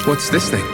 What's this thing?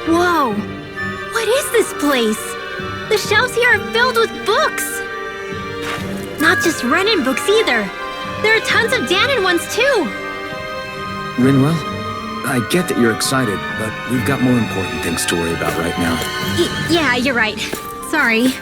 Whoa! What is this place? The shelves here are filled with books! Not just Renin books either. There are tons of Danon ones too! Rinwell, I get that you're excited, but we've got more important things to worry about right now. Yeah, you're right. Sorry.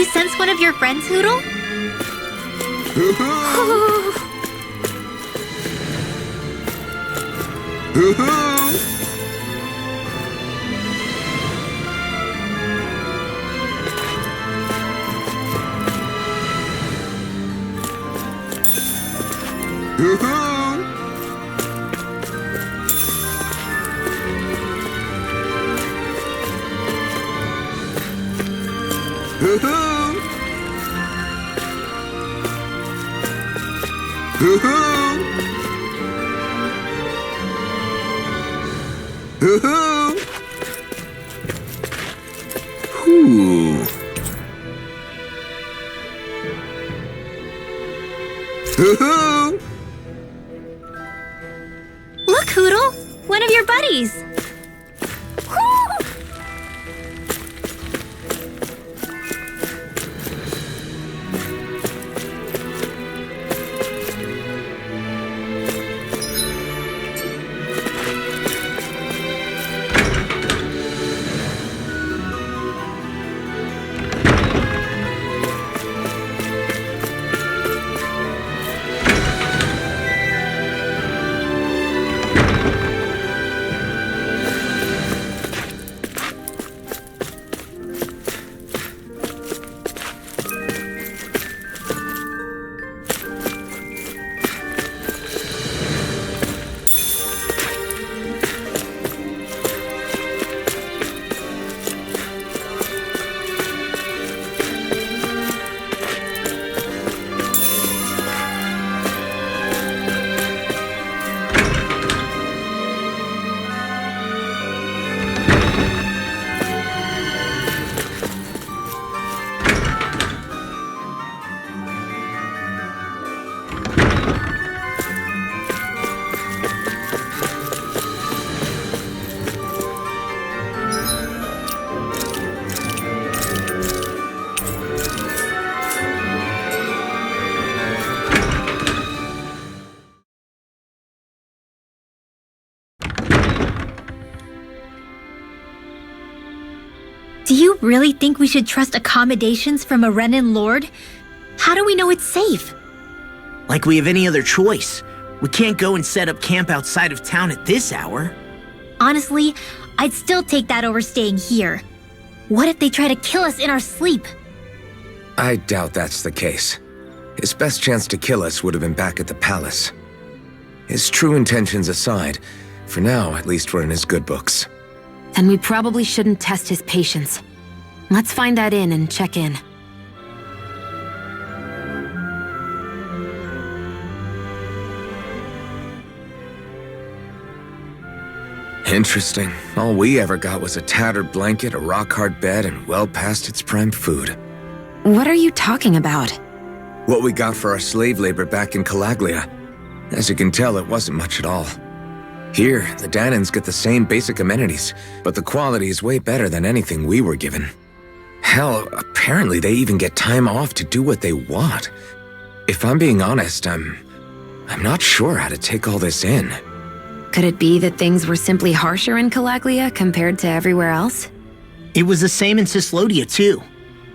sense one of your friends, Hoodle? Look, Hoodle! One of your buddies! Do you really think we should trust accommodations from a Renan Lord? How do we know it's safe? Like we have any other choice. We can't go and set up camp outside of town at this hour. Honestly, I'd still take that over staying here. What if they try to kill us in our sleep? I doubt that's the case. His best chance to kill us would have been back at the palace. His true intentions aside, for now, at least we're in his good books. Then we probably shouldn't test his patience. Let's find that inn and check in. Interesting. All we ever got was a tattered blanket, a rock-hard bed, and well past its prime food. What are you talking about? What we got for our slave labor back in Calaglia. As you can tell, it wasn't much at all. Here, the Danans get the same basic amenities, but the quality is way better than anything we were given. Hell, apparently they even get time off to do what they want. If I'm being honest, I'm not sure how to take all this in. Could it be that things were simply harsher in Calaglia compared to everywhere else? It was the same in Cislodia, too.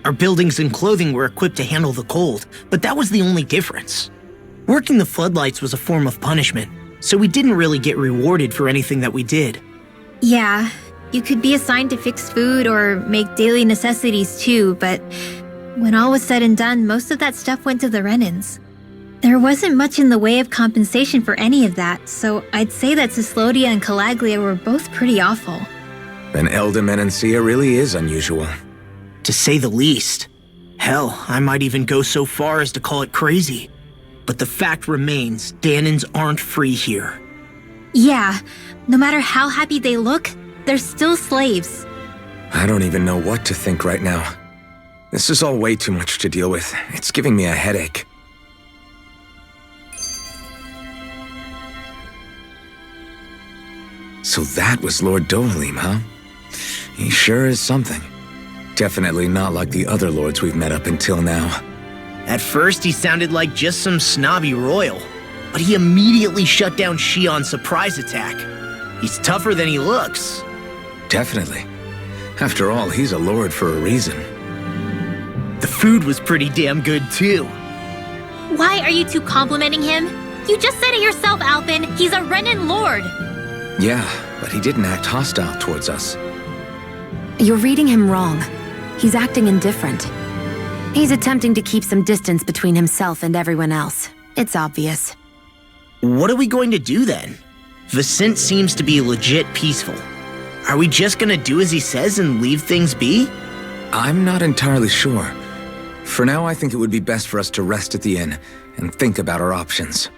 Our buildings and clothing were equipped to handle the cold, but that was the only difference. Working the floodlights was a form of punishment, so we didn't really get rewarded for anything that we did. Yeah, you could be assigned to fix food or make daily necessities too, but when all was said and done, most of that stuff went to the Renans. There wasn't much in the way of compensation for any of that, so I'd say that Cislodia and Calaglia were both pretty awful. An Elda Menancia really is unusual. To say the least. Hell, I might even go so far as to call it crazy. But the fact remains, Danans aren't free here. Yeah, no matter how happy they look, they're still slaves. I don't even know what to think right now. This is all way too much to deal with. It's giving me a headache. So that was Lord Dohalim, huh? He sure is something. Definitely not like the other lords we've met up until now. At first, he sounded like just some snobby royal, but he immediately shut down Shion's surprise attack. He's tougher than he looks. Definitely. After all, he's a lord for a reason. The food was pretty damn good, too. Why are you two complimenting him? You just said it yourself, Alpin. He's a Renan Lord. Yeah, but he didn't act hostile towards us. You're reading him wrong. He's acting indifferent. He's attempting to keep some distance between himself and everyone else. It's obvious. What are we going to do then? Vicente seems to be legit peaceful. Are we just gonna do as he says and leave things be? I'm not entirely sure. For now, I think it would be best for us to rest at the inn and think about our options.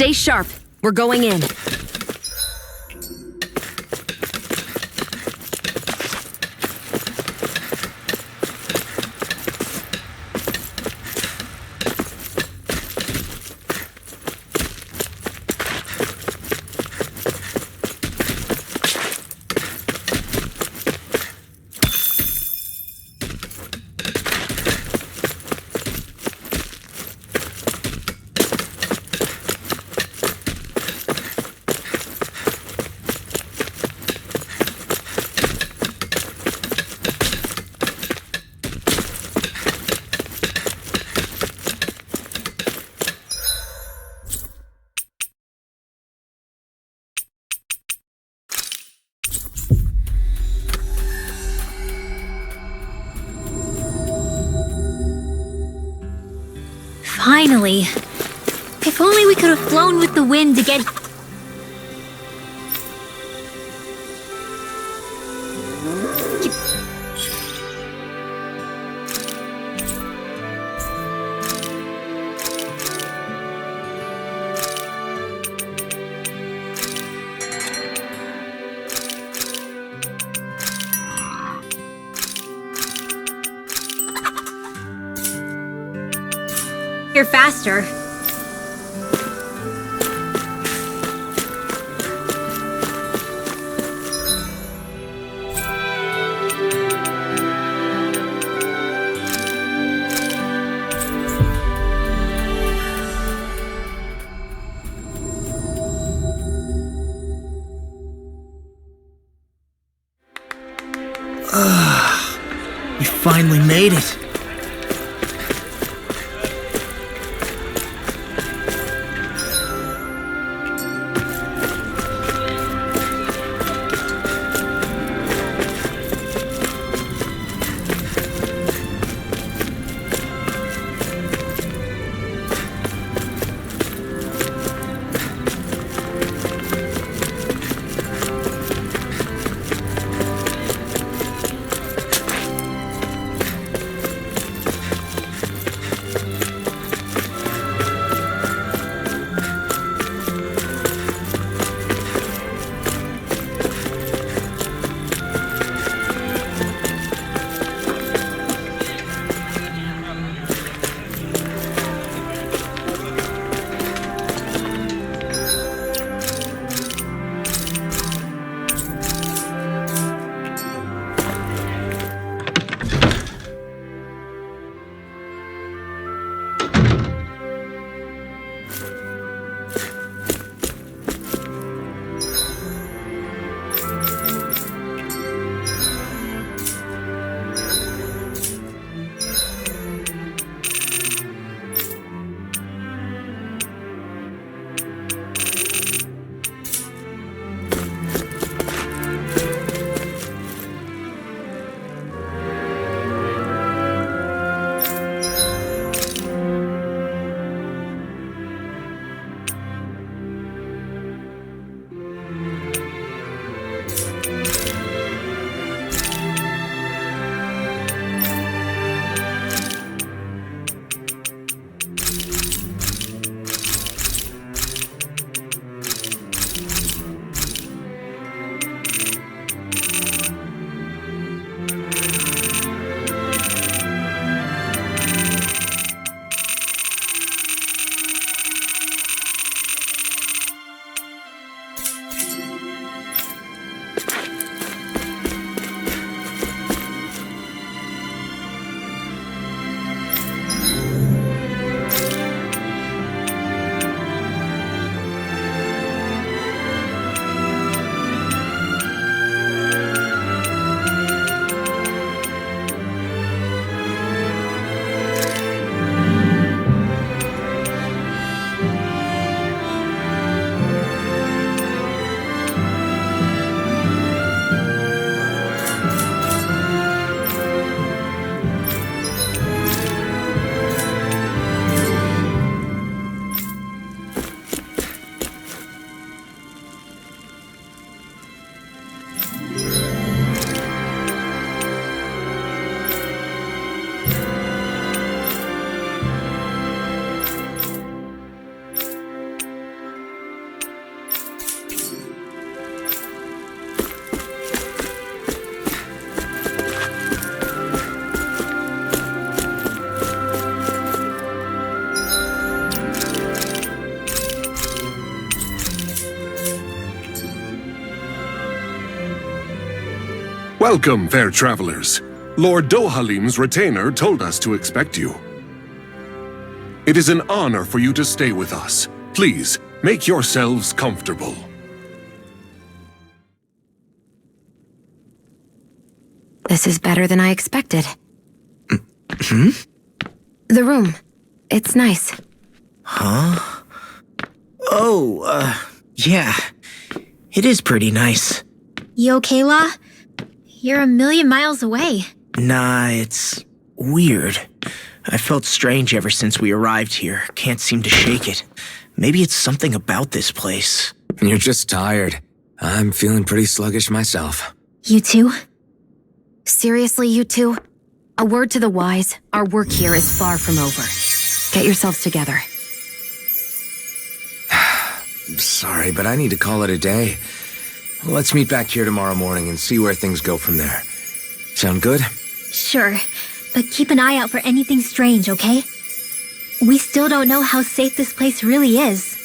Stay sharp. We're going in. Finally. If only we could have flown with the wind to get... You're faster. We finally made it. Welcome, fair travelers. Lord Dohalim's retainer told us to expect you. It is an honor for you to stay with us. Please, make yourselves comfortable. This is better than I expected. The room. It's nice. Huh? Oh, yeah. It is pretty nice. You okay, La? You're a million miles away. Nah, it's weird. I felt strange ever since we arrived here. Can't seem to shake it. Maybe it's something about this place. You're just tired. I'm feeling pretty sluggish myself. You too? Seriously, you two? A word to the wise, our work here is far from over. Get yourselves together. Sorry, but I need to call it a day. Let's meet back here tomorrow morning and see where things go from there. Sound good? Sure, but keep an eye out for anything strange, okay? we still don't know how safe this place really is.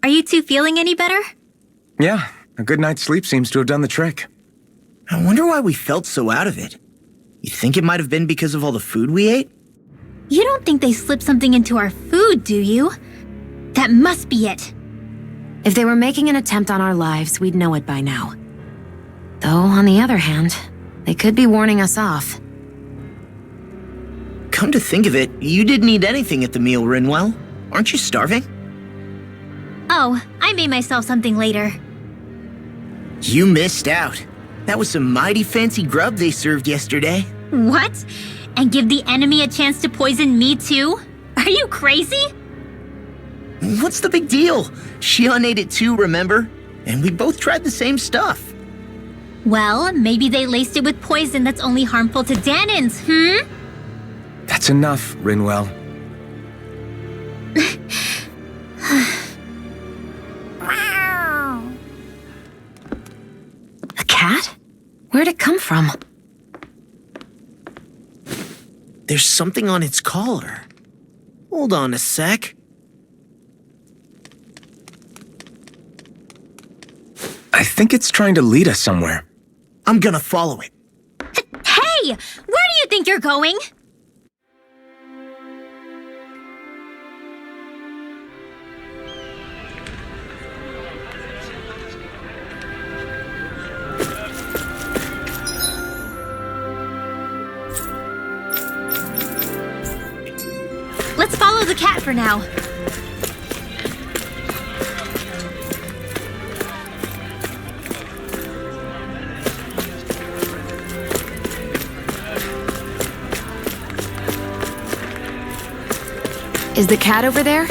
Are you two feeling any better? Yeah, a good night's sleep seems to have done the trick. I wonder why we felt so out of it. You think it might have been because of all the food we ate? You don't think they slipped something into our food, do you? That must be it. If they were making an attempt on our lives, we'd know it by now. Though, on the other hand, they could be warning us off. Come to think of it, you didn't eat anything at the meal, Rinwell. Aren't you starving? Oh, I made myself something later. You missed out. That was some mighty fancy grub they served yesterday. What? And give the enemy a chance to poison me too? Are you crazy? What's the big deal? Shion ate it too, remember? And we both tried the same stuff. Well, maybe they laced it with poison that's only harmful to Danins, That's enough, Rinwell. A cat? Where'd it come from? There's something on its collar. Hold on a sec. I think it's trying to lead us somewhere. I'm gonna follow it. Hey! Where do you think you're going? Let's follow the cat for now. Is the cat over there?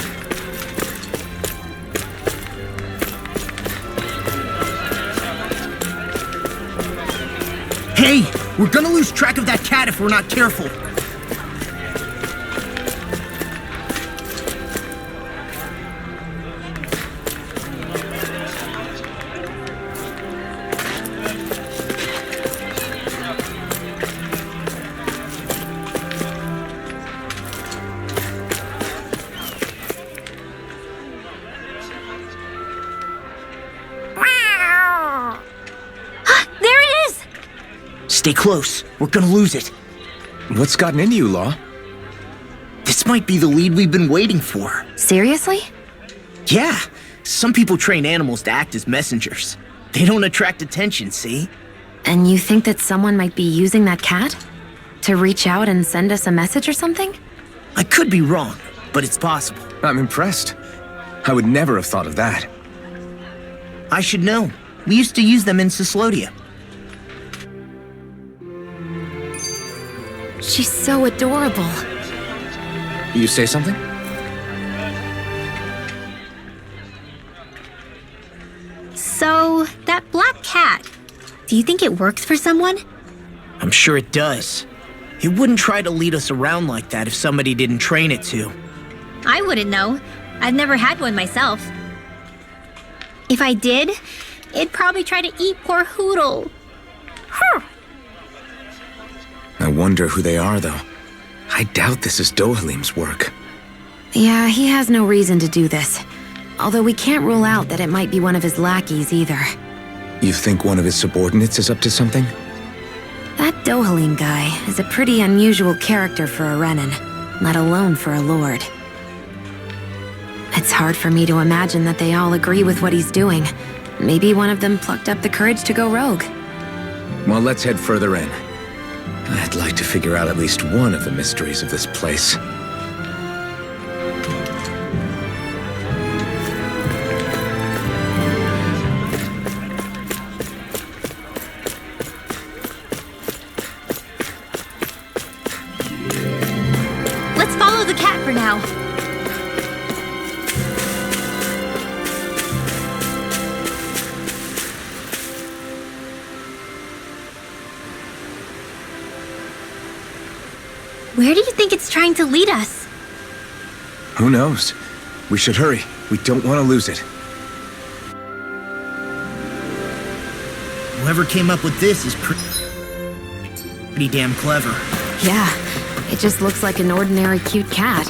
Hey! We're gonna lose track of that cat if we're not careful. There it is! Stay close. We're gonna lose it. What's gotten into you, Law? This might be the lead we've been waiting for. Seriously? Yeah, some people train animals to act as messengers. They don't attract attention, see? And you think that someone might be using that cat? To reach out and send us a message or something? I could be wrong, but it's possible. I'm impressed. I would never have thought of that. I should know. We used to use them in Cyslodia. She's so adorable. You say something? So, that black cat, do you think it works for someone? I'm sure it does. It wouldn't try to lead us around like that if somebody didn't train it to. I wouldn't know. I've never had one myself. If I did, it'd probably try to eat poor Hoodle. I wonder who they are, though. I doubt this is Dohalim's work. Yeah, he has no reason to do this. Although we can't rule out that it might be one of his lackeys either. You think one of his subordinates is up to something? That Dohalim guy is a pretty unusual character for a Renin, let alone for a lord. It's hard for me to imagine that they all agree with what he's doing. Maybe one of them plucked up the courage to go rogue. Well, let's head further in. I'd like to figure out at least one of the mysteries of this place. Let's follow the cat for now. Where do you think it's trying to lead us? Who knows? We should hurry. We don't want to lose it. Whoever came up with this is pretty damn clever. Yeah, it just looks like an ordinary cute cat.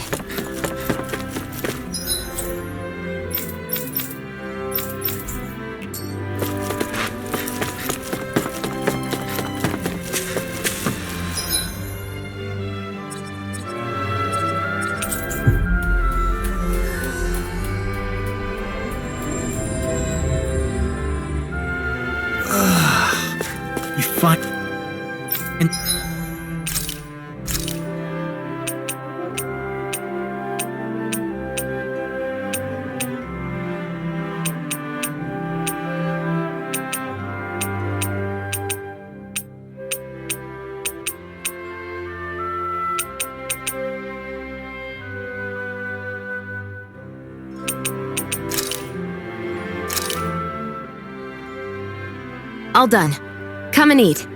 You find... And... All done. Come and eat.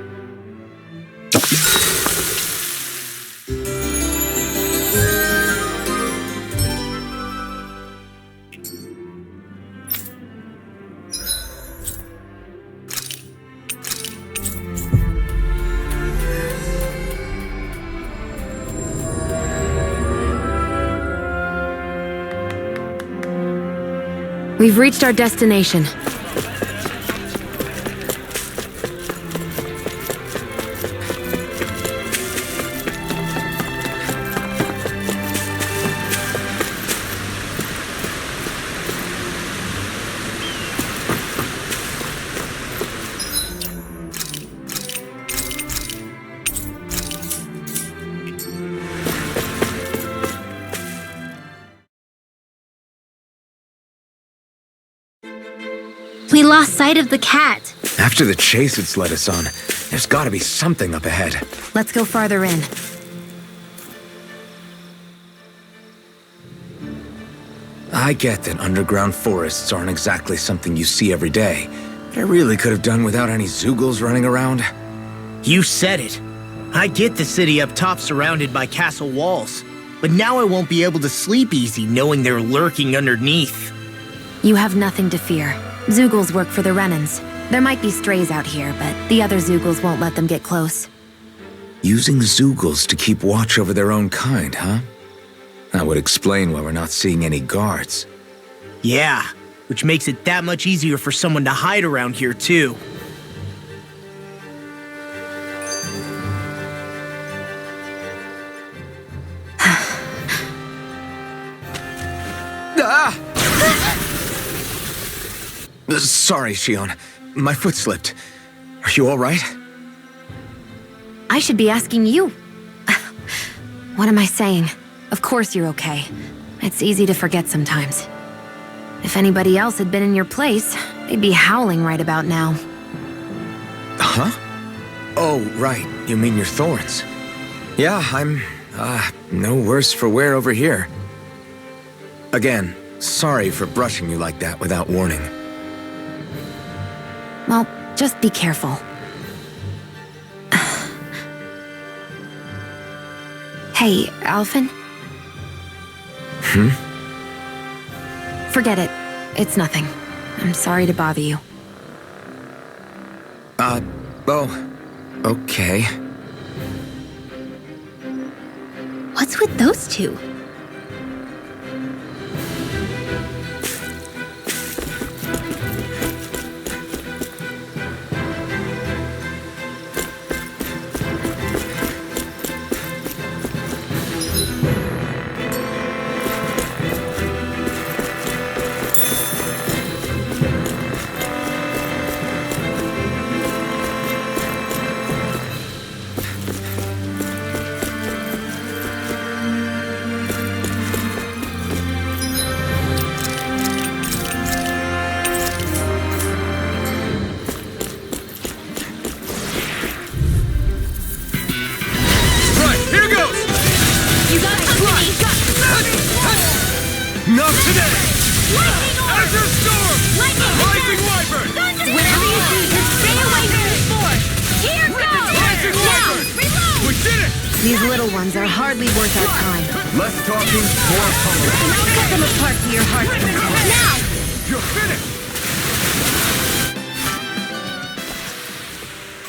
We've reached our destination. We lost sight of the cat. After the chase it's led us on, there's gotta be something up ahead. Let's go farther in. I get that underground forests aren't exactly something you see every day, but I really could have done without any Zoogles running around. You said it. I get the city up top surrounded by castle walls, but now I won't be able to sleep easy knowing they're lurking underneath. You have nothing to fear. Zoogles work for the Renans. There might be strays out here, but the other Zoogles won't let them get close. Using Zoogles to keep watch over their own kind, huh? That would explain why we're not seeing any guards. Yeah, which makes it that much easier for someone to hide around here too. Ah! Sorry, Shion. My foot slipped. Are you all right? I should be asking you. What am I saying? Of course you're okay. It's easy to forget sometimes. If anybody else had been in your place, they'd be howling right about now. Huh? Oh, right. You mean your thorns. Yeah, I'm, no worse for wear over here. Again, sorry for brushing you like that without warning. Well, just be careful. Hey, Alphen? Forget it. It's nothing. I'm sorry to bother you. Oh, okay. What's with those two? Not today! Lightning orb! Azure Storm! Lightning Rising attack! Wyvern! Thunder Whatever you Storm! see, just stay away from this force! Here goes! Rising Now, Wyvern! reload! We did it! These little ones are hardly worth our time. Less talking, more hunger. I'll cut them apart to your heart's content. Now! You're finished!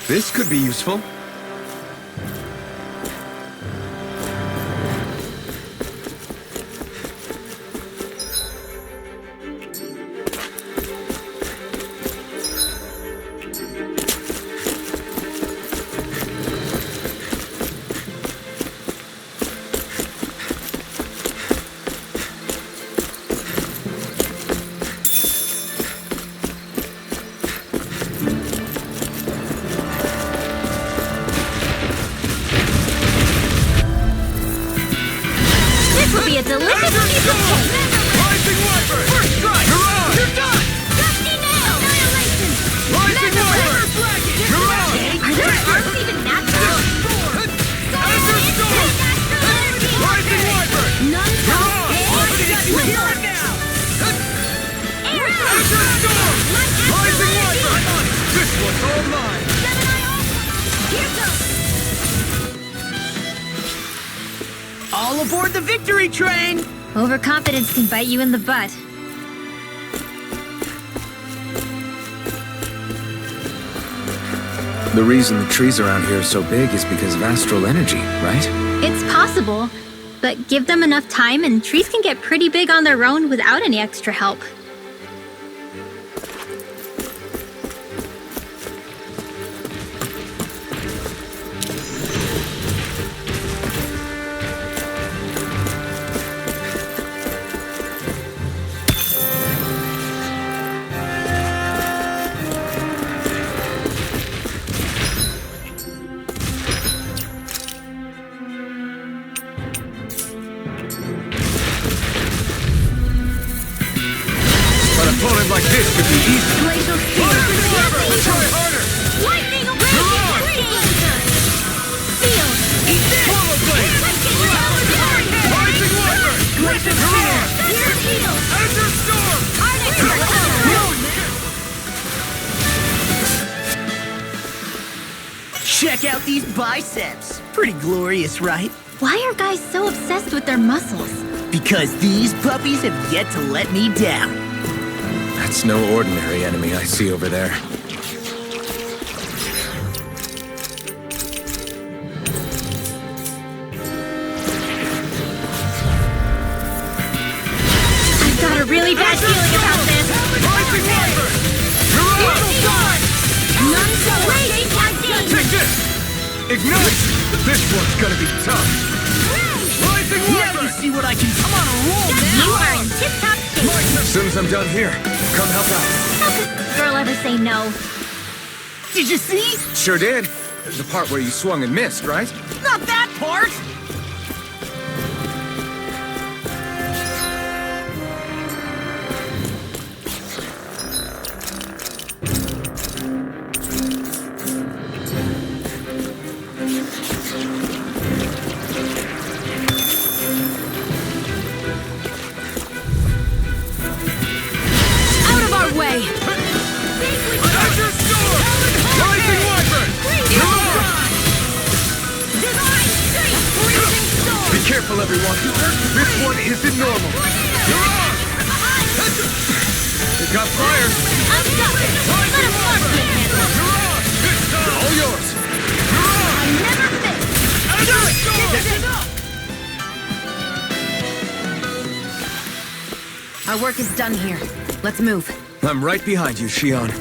This could be useful. This will be a delicious piece of cake! Rising Wyvern! First strike! Mirage! You're done! Dusty nail! Annihilation! Rising Wyvern! Mirage! Are their arms even natural? Enter Storm! Rising Wyvern! None Here and now! Enter Storm! Rising Wyvern! This one's all mine! Here goes! All aboard the victory train! Overconfidence can bite you in the butt. The reason the trees around here are so big is because of astral energy, right? It's possible, but give them enough time and trees can get pretty big on their own without any extra help. An opponent like this could be easy. Glacial Rising Wyvern! Try harder! Lightning Mirage! Field! Swallow Blade! Rising Wyvern! Mirage! Enter Storm! Check out these biceps. Pretty glorious, right? Why are guys so obsessed with their muscles? Because these puppies have yet to let me down. That's no ordinary enemy I see over there. I've got a really bad feeling about this. Rising Wyvern! Mirage! None so raging like Take this! Ignite! This one's gonna be tough! Rising Now you Wyvern! see what I can. I'm on a roll now. You are in tip-top shape. As soon as I'm done here, come help out. How could a girl ever say no? Did you see? Sure did. The part where you swung and missed, right? Not that part. Out of our way! Enter Storm! Rising Wyvern! Mirage! Be careful, everyone. This one isn't normal. Mirage! It got fire. Rising Wyvern! Mirage! This time! All yours. Enter Storm! Our work is done here. Let's move. I'm right behind you, Shion.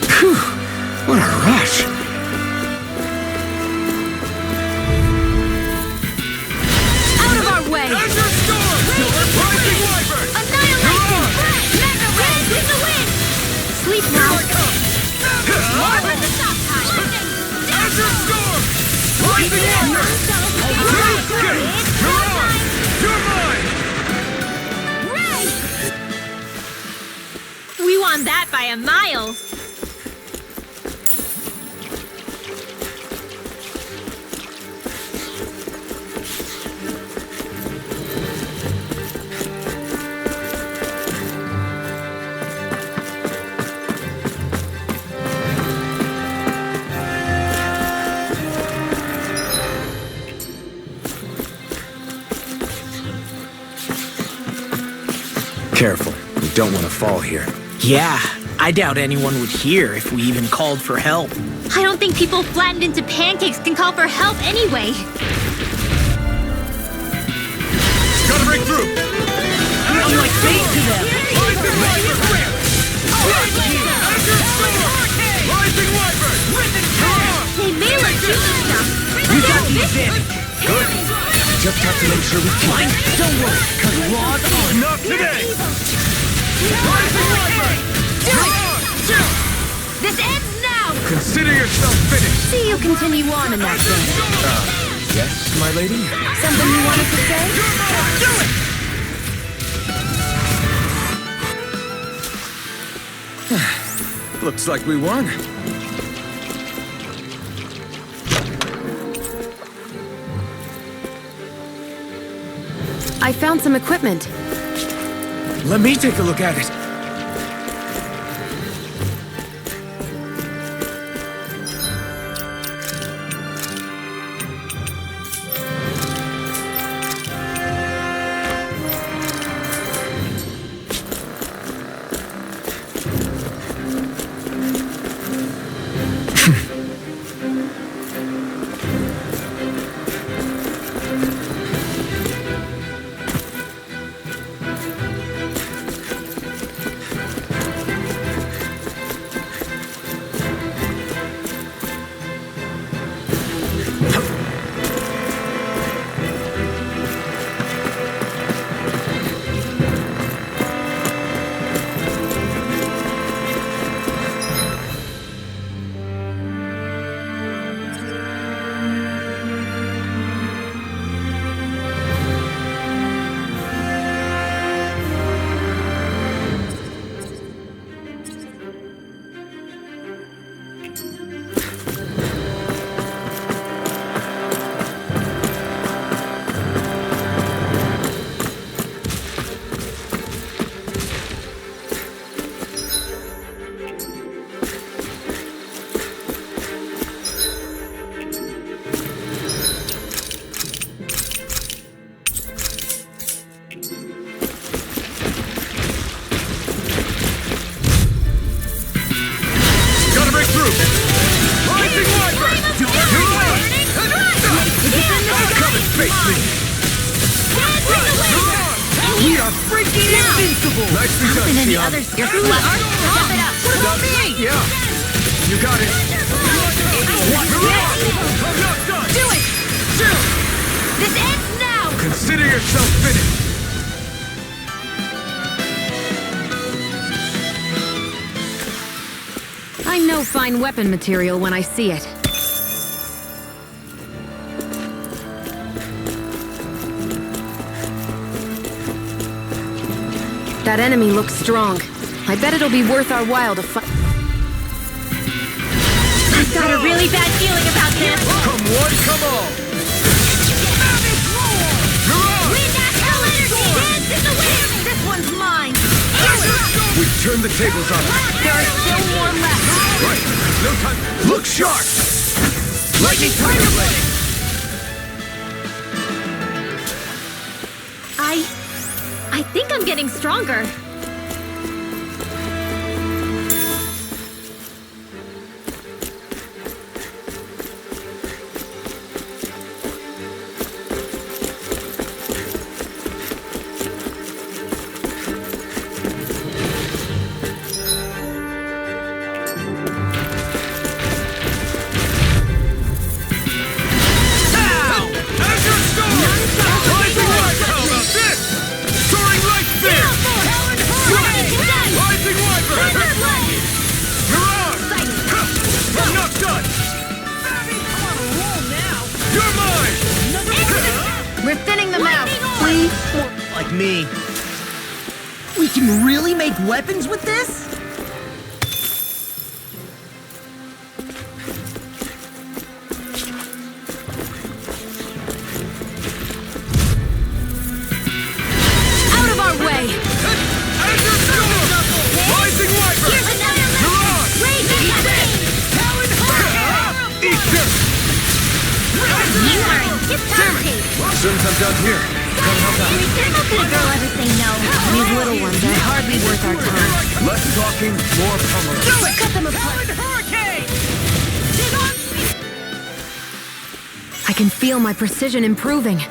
Phew, what a rush. Out of our way! Rising Wyvern! Annihilation! Mega Red! In the wind! Sleep Here now! I come! Over the stop time! Azure Storm! Rising Wyvern! Escape! You're on! You're mine! We won that by a mile. Careful, we don't want to fall here. Yeah, I doubt anyone would hear if we even called for help. I don't think people flattened into pancakes can call for help anyway. Gotta break through! I'm like bait to them. Rising Wyvern! Azure Storm! Rising Wyvern! Come on! They may let you stuff. We got the advantage. Good. Just have to make sure we Fine, don't worry, cause Raw's on. Not today! Rising Wyvern! This ends now! consider yourself finished. See you continue on in that vein. Yes, my lady? Something you wanted to say? Do it! Looks like we won. I found some equipment. Let me take a look at it. We are freaking invincible! Nicely done, And the Xion. others, you're clever. Step it up. What about me? Yeah. You got it. I'm not done. Do it! This ends now! Consider yourself finished. I know fine weapon material when I see it. That enemy looks strong. I bet it'll be worth our while to fight. I've got a really bad feeling about this. Come one, come all. You're on! Dance in the wind! This one's mine! We've turned the tables on them. There are still more left! Right. No time. Look sharp. Lightning tiger blade. I think I'm getting stronger. like me. We can really make weapons with this? Out of our way! Rising Wiper! Here's another You're on! Raging Talon Hurricane! Eat this! You are in tip-top shape. Soon as I'm done here, come help out. How could a girl ever say no? These little ones are hardly worth our time. Less talking, more pummeling. Do it! Cut them apart! Talon Hurricane! I can feel my precision improving.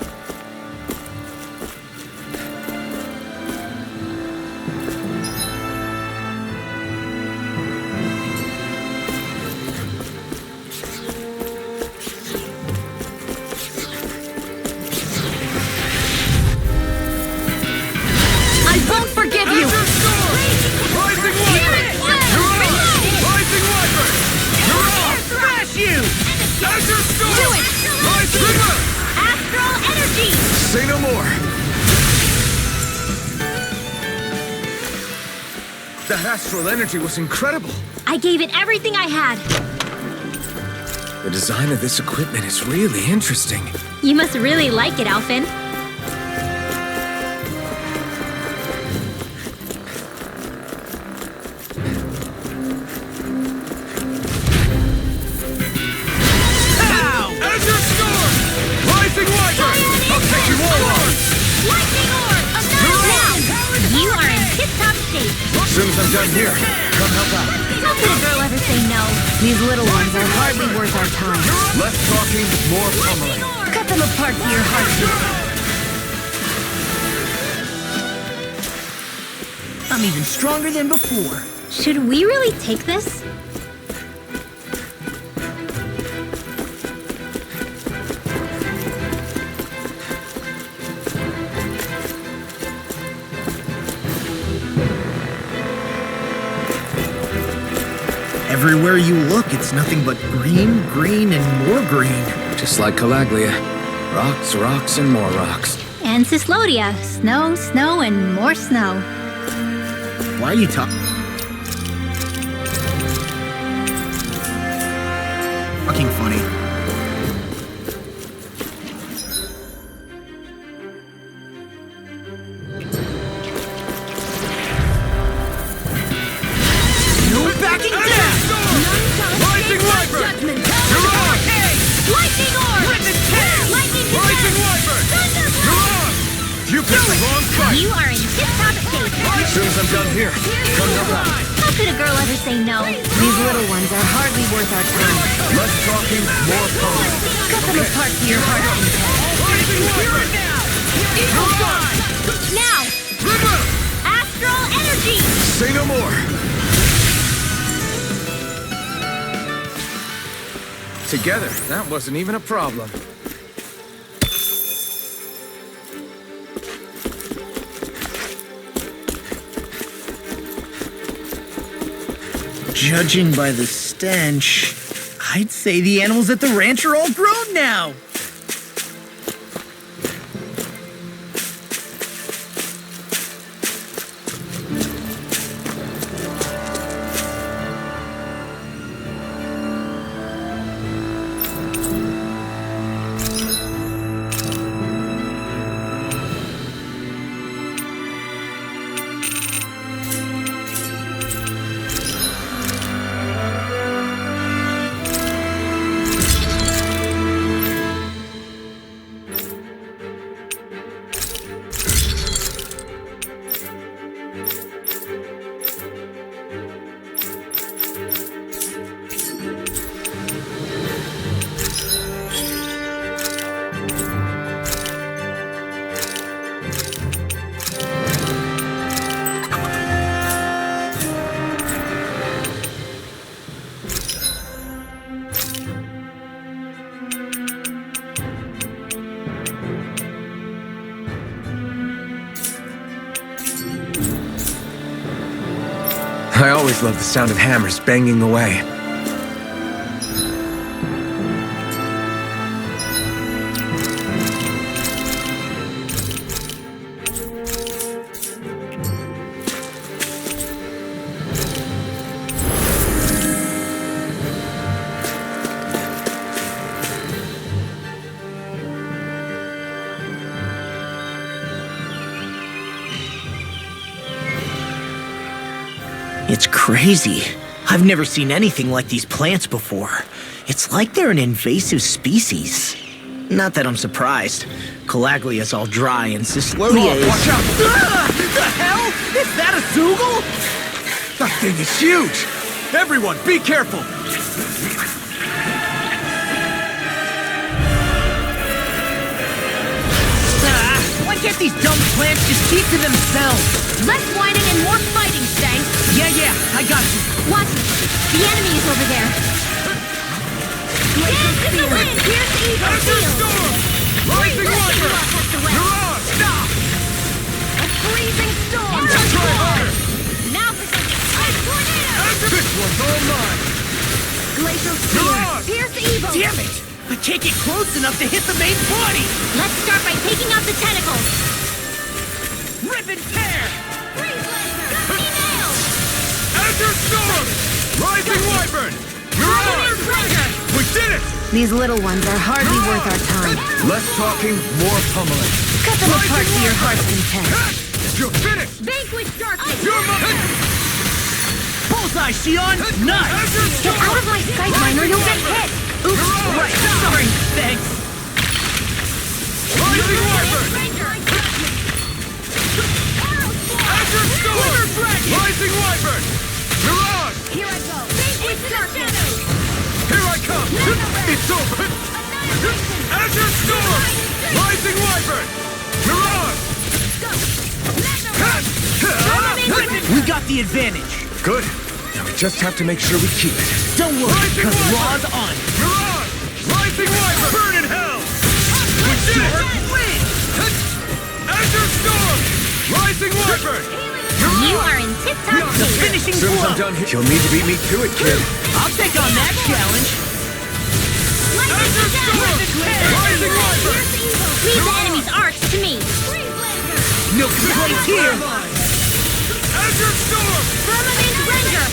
I won't forgive you! Rising Wiper! You're on! Rising Wiper! You're on! Smash you! Azure Storm! Do it! Rising Wiper! Astral energy! Say no more. That astral energy was incredible. I gave it everything I had. The design of this equipment is really interesting. You must really like it, Alphen. Azure Storm! Rising Wiper! I'll take you all on! Lightning orb! You are in tip-top shape. As soon as I'm done here, come help out. How could a girl ever say no? These little ones are hardly worth our time. Less talking, more pummeling. Cut them apart to your heart's content. I'm even stronger than before. Should we really take this? Everywhere you look, it's nothing but green, green, and more green. Just like Calaglia. Rocks, rocks, and more rocks. And Cyslodia. Snow, snow, and more snow. Why are you talking funny? No backing down! Rising Wiper! You're on! Lightning orb! Witness Tail! Lightning Rising Wiper! You're on! You picked the wrong fight! You are in tip-top shape. As soon as I'm done here, come help out. How could a girl ever say no? These little ones are hardly worth our time. Less talking, more pummeling. Cut them apart to your heart's content. Rising Wiper! Eagle Fly! Now! River! Astral energy! Say no more. Together, that wasn't even a problem. Judging by the stench, I'd say the animals at the ranch are all grown now. I always loved the sound of hammers banging away. It's crazy. I've never seen anything like these plants before. It's like they're an invasive species. Not that I'm surprised. Calaglia's all dry and Cyslodia is... Watch out! The hell? Is that a Zoogle? That thing is huge! Everyone, be careful! Why can't these dumb plants just keep to themselves? Less whining and more fighting, Stank! Yeah, I got you. Watch it! The enemy is over there! Dance in the wind! Here's the evil field! Rising Wyvern! You're Mirage! Stop! A freezing storm! Try harder! Now for something! Ice tornado! This one's all mine! Glacial spear! Mirage! Here's the evil! Damn it! I can't get close enough to hit the main body! Let's start by taking out the tentacles! Rip and tear! Freeze laser! Gusty nail! Azure Storm! Rising Wyvern! Mirage! We did it! These little ones are hardly worth our time. Less talking, more pummeling. Cut them apart to your heart's content. You're finished! Vanquish darkness! You're mine! Bullseye, Xion! Nice! Azure Get Storm! out of my sight, mine, or you'll get hit! Oops, right, sorry, thanks. Rising Wyvern! Ranger! Azure Storm! Rising Wyvern! Mirage! Here I go! Vanquish darkness! Here I come! It's over! Azure Storm! Rising Wyvern! Mirage! We got the advantage. Good. Now we just have to make sure we keep it. Don't worry, Rising because Wyvern! Law's on. Mirage! Rising Wyvern! Burn in hell! We did it! Win! Azure Storm! Rising Wyvern! You are in tip-top The shape! finishing As soon as I'm blow. done here, you'll need to beat me to it, kid. I'll take on that challenge. Azure Storm! Rising Wyvern! Leave the enemy's arcs to me! No complaints here. Azure Storm! Firmament Ranger!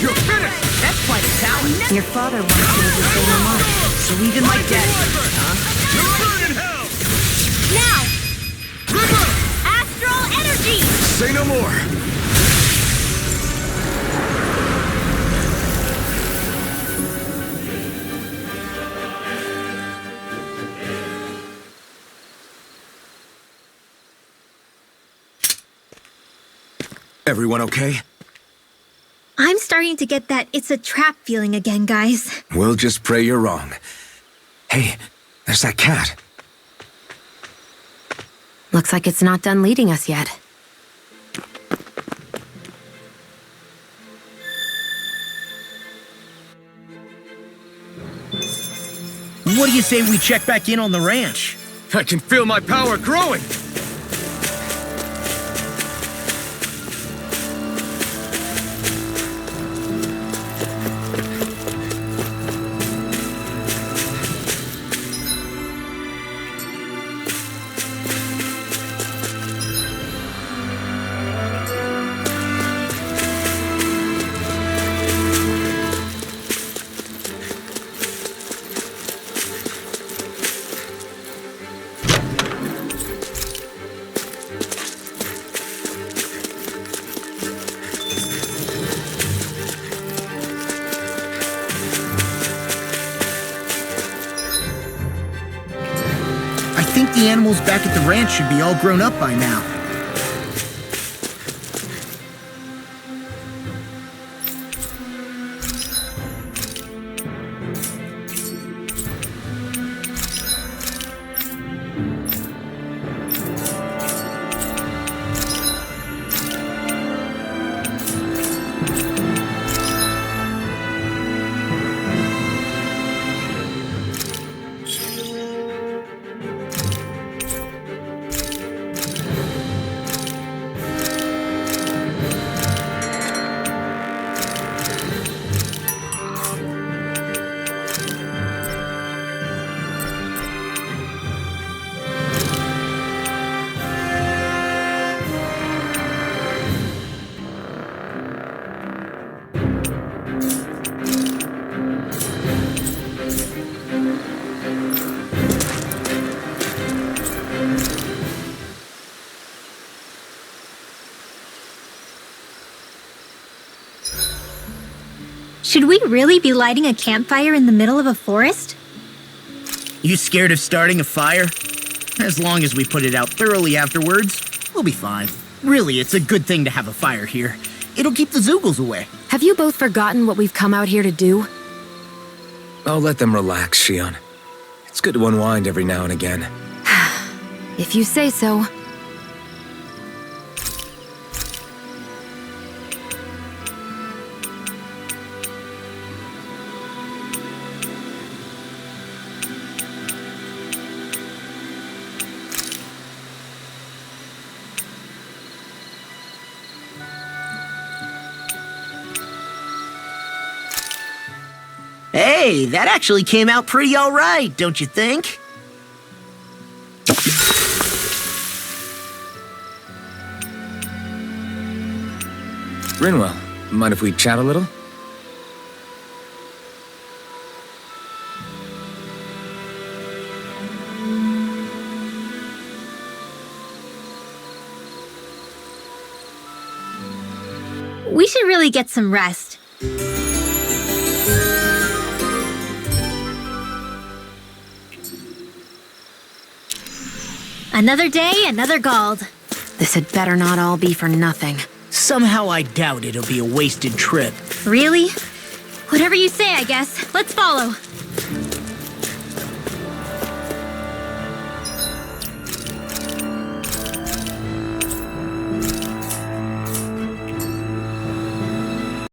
You're finished! That's quite a talent. Your father wants you to say no more. So even like Rising that. Wyvern! You'll burn in hell! Now! River! Astral Energy! Say no more! Everyone okay? I'm starting to get that it's a trap feeling again, guys. We'll just pray you're wrong. Hey, there's that cat. Looks like it's not done leading us yet. What do you say we check back in on the ranch? I can feel my power growing! I think the animals back at the ranch should be all grown up by now. Should we really be lighting a campfire in the middle of a forest? You scared of starting a fire? As long as we put it out thoroughly afterwards, we'll be fine. Really, it's a good thing to have a fire here. It'll keep the Zoogles away. Have you both forgotten what we've come out here to do? I'll let them relax, Shion. It's good to unwind every now and again. If you say so. Hey, that actually came out pretty alright, don't you think? Rinwell, mind if we chat a little? We should really get some rest. Another day, another Gald. This had better not all be for nothing. Somehow I doubt it'll be a wasted trip. Really? Whatever you say, I guess. Let's follow.